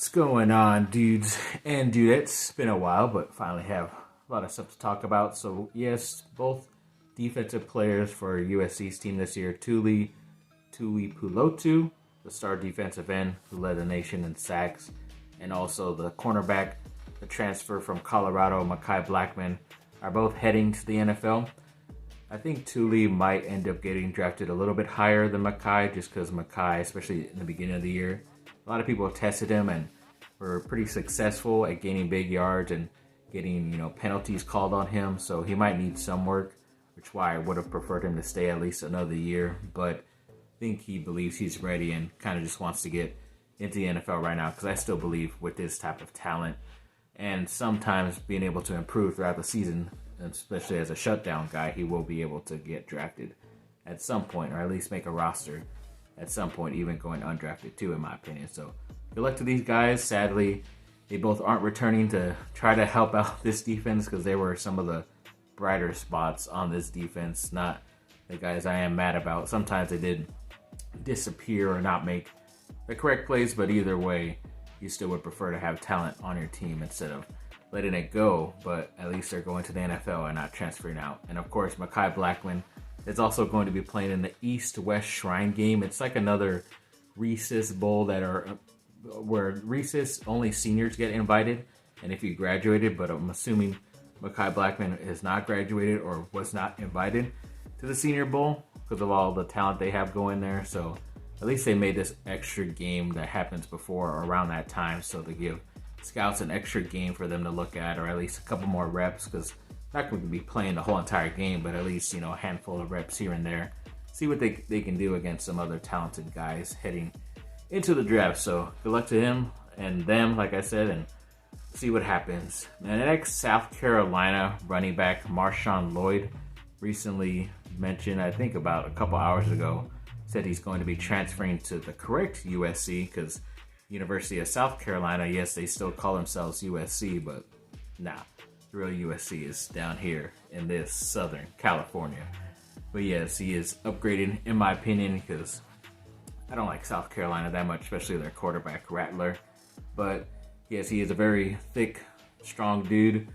What's going on, dudes and dudettes? Been a while, but finally have a lot of stuff to talk about. So, yes, both defensive players for USC's team this year, Tuli Pulotu, the star defensive end who led the nation in sacks, and also the cornerback, the transfer from Colorado, Blackmon, are both heading to the NFL. I think Tuli might end up getting drafted a little bit higher than Makai, just because Makai, especially in the beginning of the year, a lot of people tested him and were pretty successful at gaining big yards and getting, penalties called on him. So he might need some work, which is why I would have preferred him to stay at least another year. But I think he believes he's ready and kind of just wants to get into the NFL right now, because I still believe with this type of talent and sometimes being able to improve throughout the season, especially as a shutdown guy, he will be able to get drafted at some point, or at least make a roster at some point, even going undrafted too, in my opinion. So good luck to these guys. Sadly, they both aren't returning to try to help out this defense, because they were some of the brighter spots on this defense, not the guys I am mad about. Sometimes they did disappear or not make the correct plays, but either way, you still would prefer to have talent on your team instead of letting it go. But at least they're going to the NFL and not transferring out. And of course, Blackmon is also going to be playing in the East-West Shrine game. It's like another Reese's Bowl where Reese's only seniors get invited, and if you graduated, but I'm assuming Blackmon has not graduated or was not invited to the Senior Bowl because of all the talent they have going there. So at least they made this extra game that happens before or around that time, so to give scouts an extra game for them to look at, or at least a couple more reps, because not going to be playing the whole entire game, but at least, a handful of reps here and there. See what they can do against some other talented guys heading into the draft. So good luck to him and them, like I said, and see what happens. And the next, South Carolina running back Marshawn Lloyd recently mentioned, I think about a couple hours ago, said he's going to be transferring to the correct USC, because University of South Carolina, yes, they still call themselves USC, but nah. The real USC is down here in this Southern California. But yes, he is upgrading, in my opinion, because I don't like South Carolina that much, especially their quarterback, Rattler. But yes, he is a very thick, strong dude.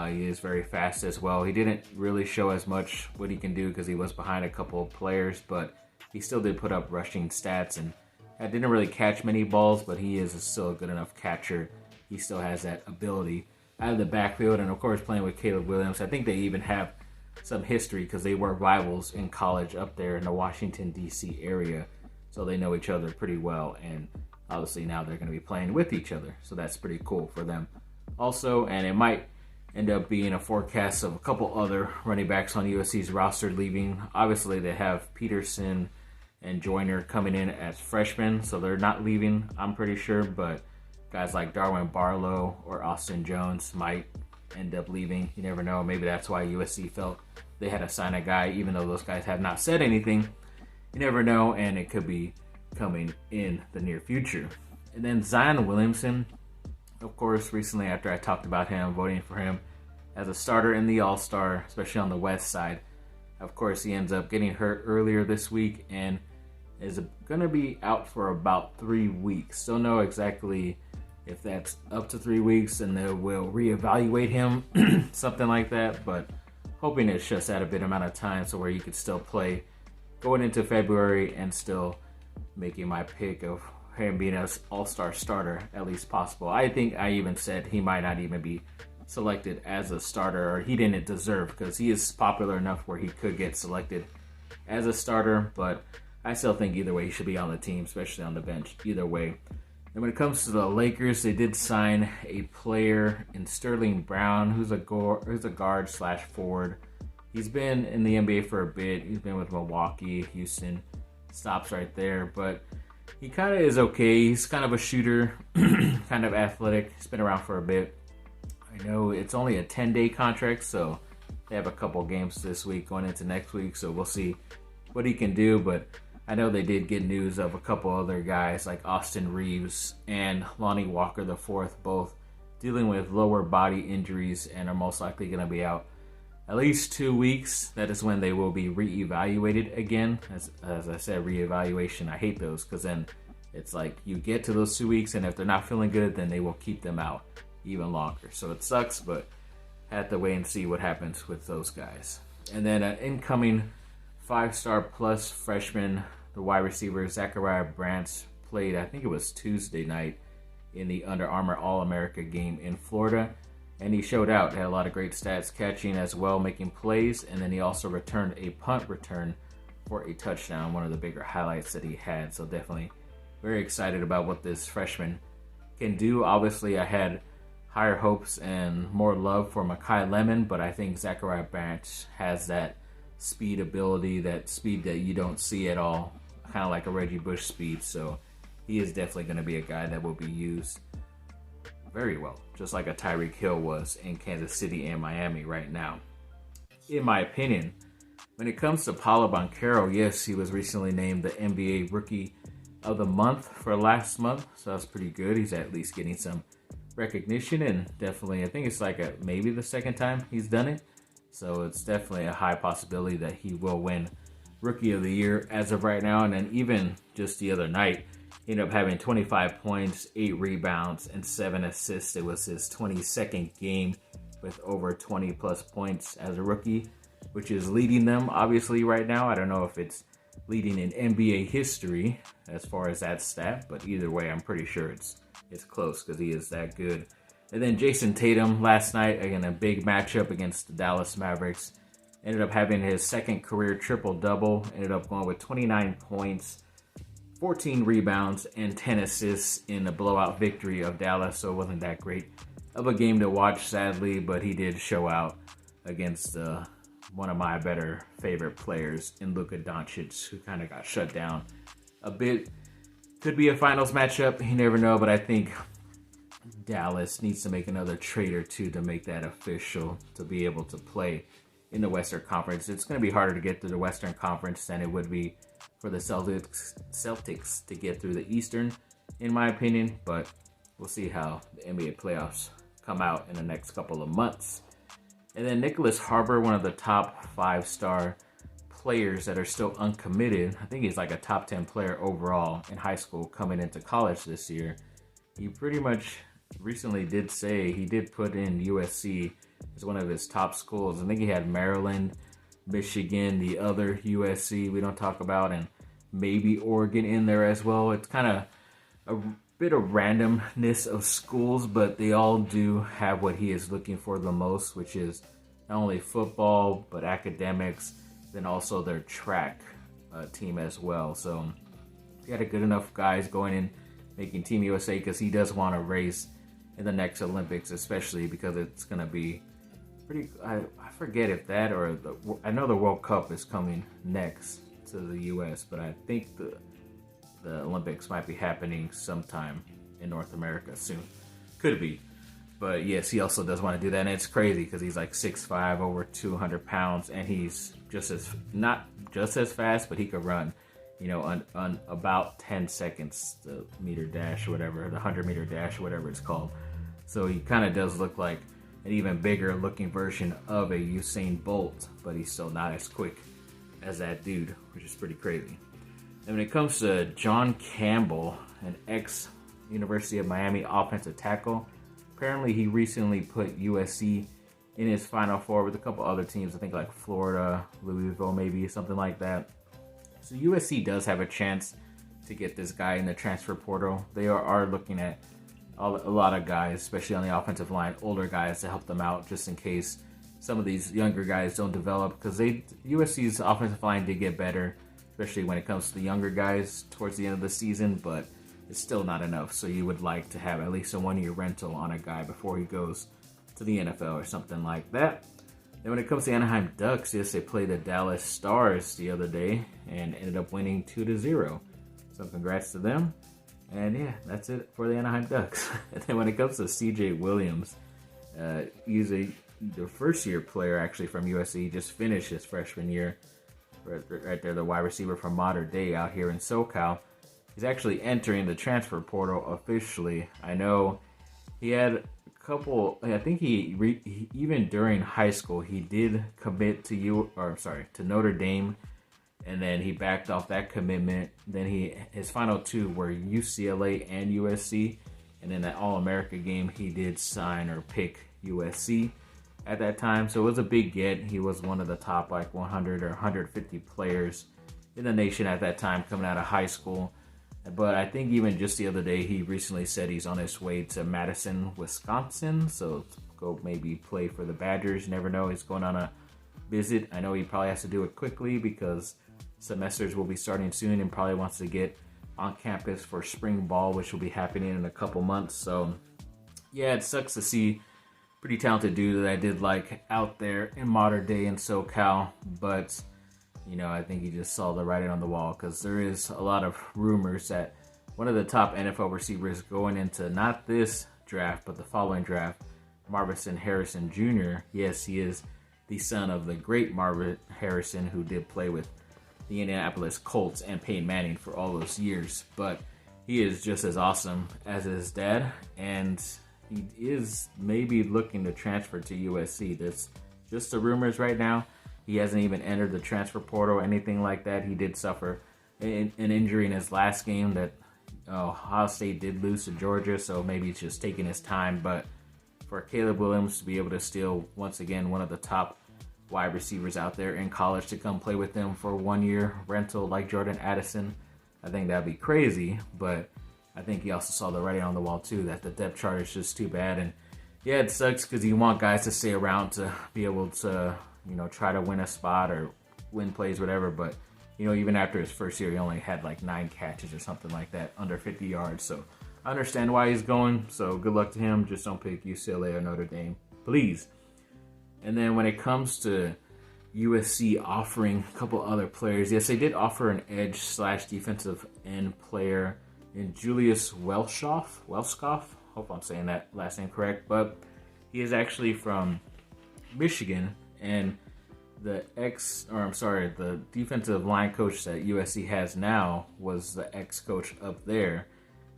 He is very fast as well. He didn't really show as much what he can do because he was behind a couple of players, but he still did put up rushing stats, and I didn't really catch many balls, but he is still a good enough catcher. He still has that ability out of the backfield, and of course playing with Caleb Williams. I think they even have some history because they were rivals in college up there in the Washington, D.C. area, so they know each other pretty well, and obviously now they're going to be playing with each other, so that's pretty cool for them also. And it might end up being a forecast of a couple other running backs on USC's roster leaving. Obviously they have Peterson and Joyner coming in as freshmen, so they're not leaving, I'm pretty sure, but guys like Darwin Barlow or Austin Jones might end up leaving. You never know. Maybe that's why USC felt they had to sign a guy, even though those guys have not said anything. You never know, and it could be coming in the near future. And then Zion Williamson, of course, recently after I talked about him, voting for him as a starter in the All-Star, especially on the West side. Of course, he ends up getting hurt earlier this week and is going to be out for about 3 weeks. Don't know exactly if that's up to 3 weeks, and they will reevaluate him, something like that. But hoping it's just at a bit amount of time, so where you could still play going into February and still making my pick of him being an all-star starter at least possible. I think I even said he might not even be selected as a starter, or he didn't deserve, because he is popular enough where he could get selected as a starter. But I still think either way he should be on the team, especially on the bench, either way. And when it comes to the Lakers, they did sign a player in Sterling Brown, who's a guard slash forward. He's been in the NBA for a bit. He's been with Milwaukee, Houston, stops right there. But he kind of is okay. He's kind of a shooter, kind of athletic. He's been around for a bit. I know it's only a 10-day contract, so they have a couple games this week going into next week. So we'll see what he can do. But I know they did get news of a couple other guys like Austin Reeves and Lonnie Walker IV, both dealing with lower body injuries and are most likely going to be out at least 2 weeks. That is when they will be reevaluated again. As I said, reevaluation, I hate those, because then It's like you get to those 2 weeks, and if they're not feeling good, then they will keep them out even longer. So it sucks, but have to wait and see what happens with those guys. And then an incoming 5-star plus freshman, the wide receiver Zachariah Brandt, played, I think it was Tuesday night, in the Under Armour All-America game in Florida. And he showed out, had a lot of great stats, catching as well, making plays, and then he also returned a punt return for a touchdown, one of the bigger highlights that he had. So definitely very excited about what this freshman can do. Obviously, I had higher hopes and more love for Mekhi Lemon, but I think Zachariah Brandt has that speed ability, that speed that you don't see at all, kind of like a Reggie Bush speed. So he is definitely going to be a guy that will be used very well, just like a Tyreek Hill was in Kansas City and Miami right now. In my opinion, when it comes to Paolo Banchero, yes, he was recently named the NBA Rookie of the Month for last month, so that's pretty good. He's at least getting some recognition, and definitely, I think it's like maybe the second time he's done it, so it's definitely a high possibility that he will win Rookie of the Year as of right now. And then even just the other night, he ended up having 25 points, 8 rebounds, and 7 assists. It was his 22nd game with over 20 plus points as a rookie, which is leading them obviously right now. I don't know if it's leading in NBA history as far as that stat, but either way, I'm pretty sure it's close because he is that good. And then Jason Tatum last night, again, a big matchup against the Dallas Mavericks, ended up having his second career triple-double, ended up going with 29 points, 14 rebounds, and 10 assists in a blowout victory of Dallas, so it wasn't that great of a game to watch, sadly, but he did show out against one of my better favorite players in Luka Doncic, who kind of got shut down a bit. Could be a finals matchup, you never know, but I think Dallas needs to make another trade or two to make that official to be able to play in the Western Conference. It's going to be harder to get through the Western Conference than it would be for the Celtics to get through the Eastern, in my opinion, but we'll see how the NBA playoffs come out in the next couple of months. And then Nicholas Harbor, one of the top 5-star players that are still uncommitted. I think he's like a top 10 player overall in high school coming into college this year. He pretty much recently did say he did put in USC as one of his top schools. I think he had Maryland, Michigan, the other USC we don't talk about, and maybe Oregon in there as well. It's kind of a bit of randomness of schools, but they all do have what he is looking for the most, which is not only football, but academics, then also their track team as well. So he had a good enough guys going in, making Team USA, because he does want to race in the next Olympics, especially because it's going to be pretty, I forget if that or I know the World Cup is coming next to the US, but I think the Olympics might be happening sometime in North America soon. Could be. But yes, he also does want to do that. And it's crazy because he's like 6'5", over 200 pounds, and he's not just as fast, but he could run, on about 10 seconds, the meter dash, whatever, the 100-meter dash, whatever it's called. So he kind of does look like an even bigger looking version of a Usain Bolt, but he's still not as quick as that dude, which is pretty crazy. And when it comes to John Campbell, an ex-University of Miami offensive tackle, apparently he recently put USC in his Final Four with a couple other teams, I think like Florida, Louisville, maybe something like that. So USC does have a chance to get this guy in the transfer portal. They are looking at a lot of guys, especially on the offensive line, older guys to help them out just in case some of these younger guys don't develop, because USC's offensive line did get better, especially when it comes to the younger guys towards the end of the season, but it's still not enough. So you would like to have at least a 1-year rental on a guy before he goes to the NFL or something like that. Then when it comes to Anaheim Ducks, yes, they played the Dallas Stars the other day and ended up winning 2-0. So congrats to them. And yeah, that's it for the Anaheim Ducks. And then when it comes to CJ Williams, he's the first-year player actually from USC. He just finished his freshman year. Right there, the wide receiver from Modern Day out here in SoCal. He's actually entering the transfer portal officially. I know he had a couple. I think he even during high school he did commit to Notre Dame, and then he backed off that commitment. Then his final two were UCLA and USC, and in that All-America game, he did sign or pick USC at that time. So it was a big get. He was one of the top like 100 or 150 players in the nation at that time coming out of high school. But I think even just the other day, he recently said he's on his way to Madison, Wisconsin. So go maybe play for the Badgers. You never know. He's going on a visit. I know he probably has to do it quickly because semesters will be starting soon, and probably wants to get on campus for spring ball, which will be happening in a couple months. So yeah, it sucks to see pretty talented dude that I did like out there in modern day in SoCal, but you know, I think he just saw the writing on the wall, because there is a lot of rumors that one of the top NFL receivers going into not this draft but the following draft, Marvin Harrison Jr. Yes, he is the son of the great Marvin Harrison, who did play with the Indianapolis Colts and Peyton Manning for all those years. But he is just as awesome as his dad, and he is maybe looking to transfer to USC. That's just the rumors right now. He hasn't even entered the transfer portal or anything like that. He did suffer an injury in his last game that Ohio State did lose to Georgia, so maybe he's just taking his time. But for Caleb Williams to be able to steal, once again, one of the top wide receivers out there in college to come play with them for a 1-year rental like Jordan Addison, I think that'd be crazy. But I think he also saw the writing on the wall too, that the depth chart is just too bad. And yeah, it sucks because you want guys to stay around to be able to, you know, try to win a spot or win plays, whatever. But, you know, even after his first year, he only had like 9 catches or something like that, under 50 yards. So I understand why he's going. So good luck to him. Just don't pick UCLA or Notre Dame, please. And then when it comes to USC offering a couple other players, yes, they did offer an edge/defensive end player in Julius Welskoff. Hope I'm saying that last name correct. But he is actually from Michigan, and the defensive line coach that USC has now was the ex-coach up there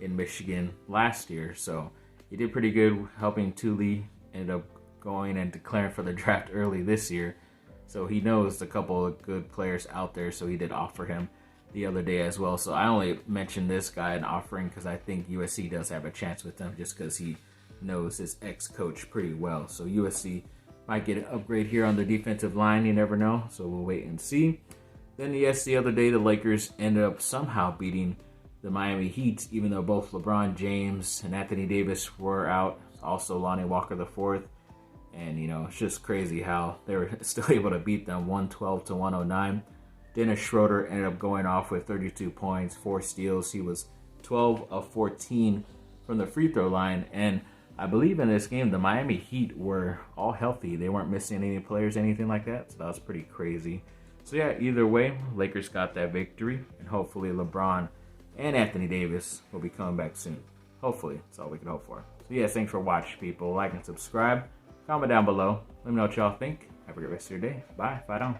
in Michigan last year. So he did pretty good helping Tuli. Ended up going and declaring for the draft early this year. So he knows a couple of good players out there, so he did offer him the other day as well. So I only mentioned this guy in offering because I think USC does have a chance with him, just because he knows his ex-coach pretty well. So USC might get an upgrade here on the defensive line. You never know, so we'll wait and see. Then yes, the other day the Lakers ended up somehow beating the Miami Heat, even though both LeBron James and Anthony Davis were out. Also Lonnie Walker IV. And, you know, it's just crazy how they were still able to beat them 112 to 109. Dennis Schroeder ended up going off with 32 points, 4 steals. He was 12 of 14 from the free throw line. And I believe in this game, the Miami Heat were all healthy. They weren't missing any players, anything like that. So that was pretty crazy. So yeah, either way, Lakers got that victory. And hopefully LeBron and Anthony Davis will be coming back soon. Hopefully. That's all we can hope for. So yeah, thanks for watching, people. Like and subscribe. Comment down below. Let me know what y'all think. Have a great rest of your day. Bye. Fight on.